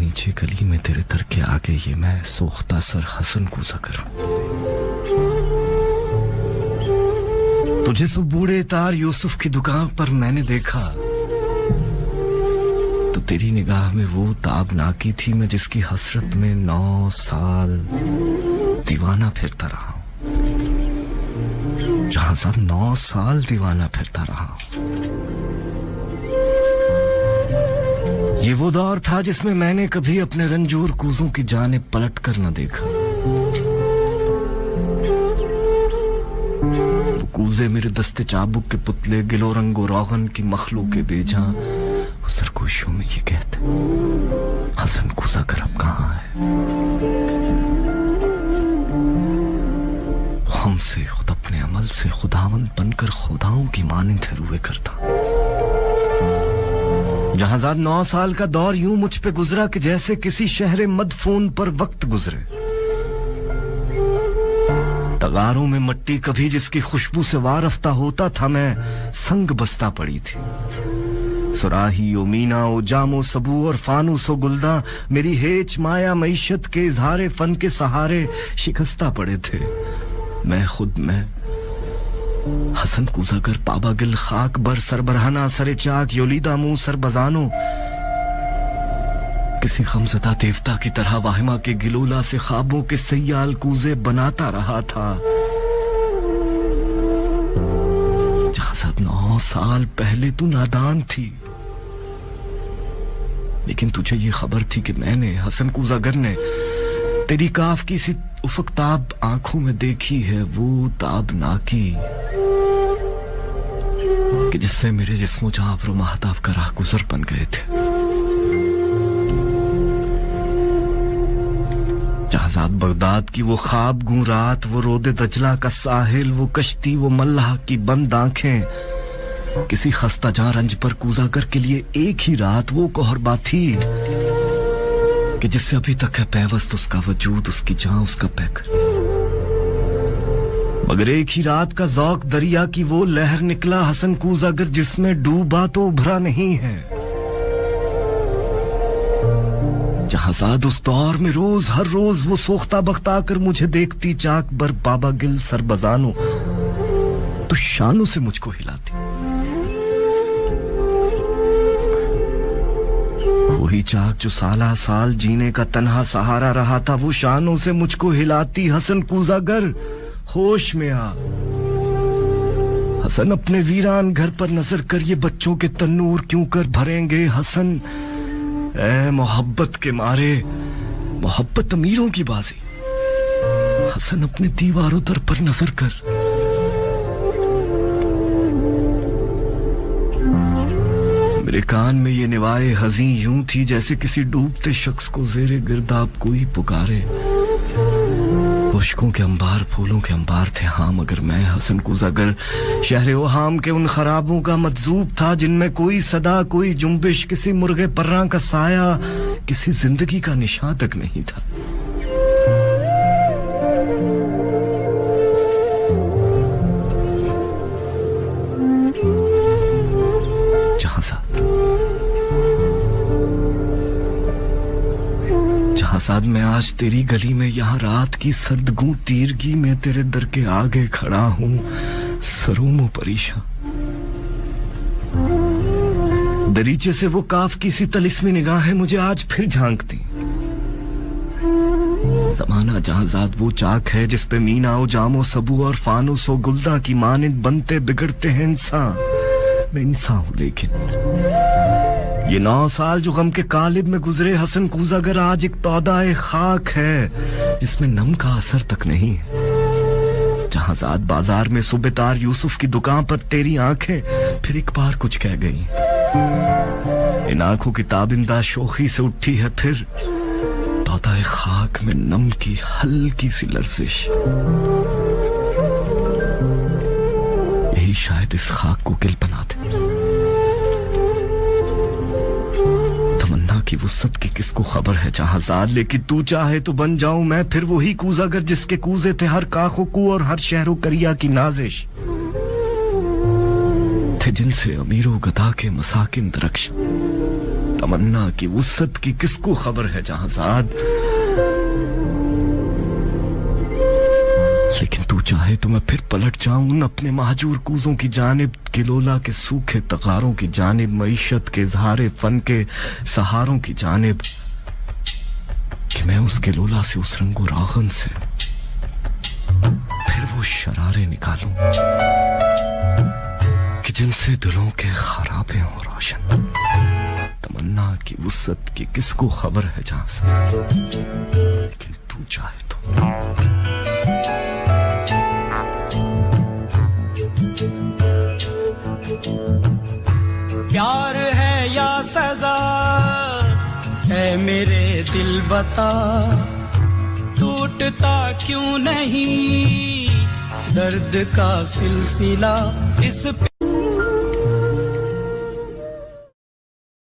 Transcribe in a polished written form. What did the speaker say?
नीचे गली में तेरे दर के आगे ये मैं सोख्ता सर हसन कूजा करूं। तुझे सो बूढ़े तार यूसुफ की दुकान पर मैंने देखा तो तेरी निगाह में वो ताबनाकी थी मैं जिसकी हसरत में 9 साल दीवाना फिरता रहा हूं। जहां साहब 9 साल दीवाना फिरता रहा हूं। ये वो दौर था जिसमें मैंने कभी अपने रंजूर कूजों की जानिब पलट कर न देखा। वो कूजे मेरे दस्ते चाबुक के पुतले गिलो रंगो रोगन की मखलूक के बेजा सरगोशियों में ये कहते हसन कूजा कर अब कहां है। हमसे खुद अपने अमल से खुदावंद बनकर खुदाओं की मानिंद रुए करता। जहांजाद 9 साल का दौर यूं मुझ पे गुजरा कि जैसे किसी शहर मदफून पर वक्त गुजरे। तगारों में मट्टी कभी जिसकी खुशबू से वारफ्ता होता था मैं संग बस्ता पड़ी थी। सुराही ओ मीना ओ जामो सबू और फानूस ओ गुलदा मेरी हेच माया मईशत के इजहारे फन के सहारे शिकस्ता पड़े थे। मैं हसन कूजा कर पाबा गिल खाक बर सरबरहाना सरे चाक योलीदा मुंह सर बजानो किसी खमजदा देवता की तरह वाहिमा के गिलोला से ख्वाबों के सयाल कूजे बनाता रहा था। जहां 9 साल पहले तू नादान थी लेकिन तुझे ये खबर थी कि मैंने हसन कूजागर ने तेरी काफ की सी उफक ताब आंखों में देखी है वो ताबनाकी कि जिससे मेरे जिस्मो जाबर महताब का राह गुजर बन गए थे। जहाजाद बगदाद की वो ख्वाब गूं रात वो रोदे दजला का साहिल वो कश्ती वो मल्लाह की बंद आंखें किसी खस्ता जहां रंज पर कूजागर के लिए एक ही रात वो कोहरबा थी कि जिससे अभी तक है पैवस्त उसका वजूद उसकी जान उसका पैकर। मगर एक ही रात का जौक दरिया की वो लहर निकला हसन कूजागर जिसमें डूबा तो उभरा नहीं है। जहांजाद उस दौर में रोज हर रोज वो सोख्ता बख्ता कर मुझे देखती चाक बर बाबा गिल सर बजानो तो शानों से मुझको हिलाती। वही चाक जो साला साल जीने का तन्हा सहारा रहा था वो शानों से मुझको हिलाती। हसन कूजागर होश में आ। हसन अपने वीरान घर पर नजर कर ये बच्चों के तन्नूर क्यों कर भरेंगे। हसन ए मोहब्बत के मारे मोहब्बत अमीरों की बाजी। हसन अपने दीवारों दर पर नजर कर। मेरे कान में ये निवाए हजी यूं थी जैसे किसी डूबते शख्स को जेरे गिरदाब कोई पुकारे। खुशकों के अंबार फूलों के अंबार थे हाँ मगर मैं हसन कूजागर शहर ओहाम के उन खराबों का मजजूब था जिनमें कोई सदा कोई जुम्बिश किसी मुर्गे पर्रा का साया किसी जिंदगी का निशान तक नहीं था। जहांसाद मैं आज तेरी गली में यहाँ रात की सर्दगू तीरगी में तेरे दर के आगे खड़ा हूँ सरूम परेशान। दरीचे से वो काफ की सी तलिस्मी निगाहें मुझे आज फिर झांकती। जमाना जहांजाद वो चाक है जिसपे मीना ओ जामो सबू और फानूस ओ गुलदा की मानिंद बनते बिगड़ते हैं इंसान। मैं इंसान हूं लेकिन ये 9 साल जो गम के कालिब में गुजरे हसन कूजागर आज एक पौधा खाक है जिसमें नम का असर तक नहीं है। जहांजाद बाजार में सुबेतार यूसुफ की दुकान पर तेरी आंखें फिर एक बार कुछ कह गई। इन आंखों की ताबिंदा शोखी से उठी है फिर पौधा खाक में नम की हल्की सी लर्जिश। यही शायद इस खाक को गिल बना दे। कि वुसअत की किसको खबर है जहांजाद लेकिन तू चाहे तो बन जाऊं मैं फिर वही कूजागर जिसके कूजे थे हर काखो कू और हर शहरों करिया की नाजिश थे जिनसे अमीरों गदा के मसाकिन दरख्श तमन्ना की वुसअत की किसको खबर है जहांजाद। लेकिन तू चाहे तो मैं फिर पलट जाऊं उन अपने महजूर कूजों की जानिब, गिलोला के सूखे तकारों की जानिब, मईशत के इजहारे फन के सहारों की जानिब, कि मैं उस गिलोला से, उस रंगो रागन से फिर वो शरारे निकालूं कि जिनसे दिलों के खराबे हों रोशन। तमन्ना की वुसअत की किसको खबर है जहां से, लेकिन तू चाहे तो। प्यार है या सजा है मेरे दिल बता, टूटता क्यों नहीं दर्द का सिलसिला इस पे।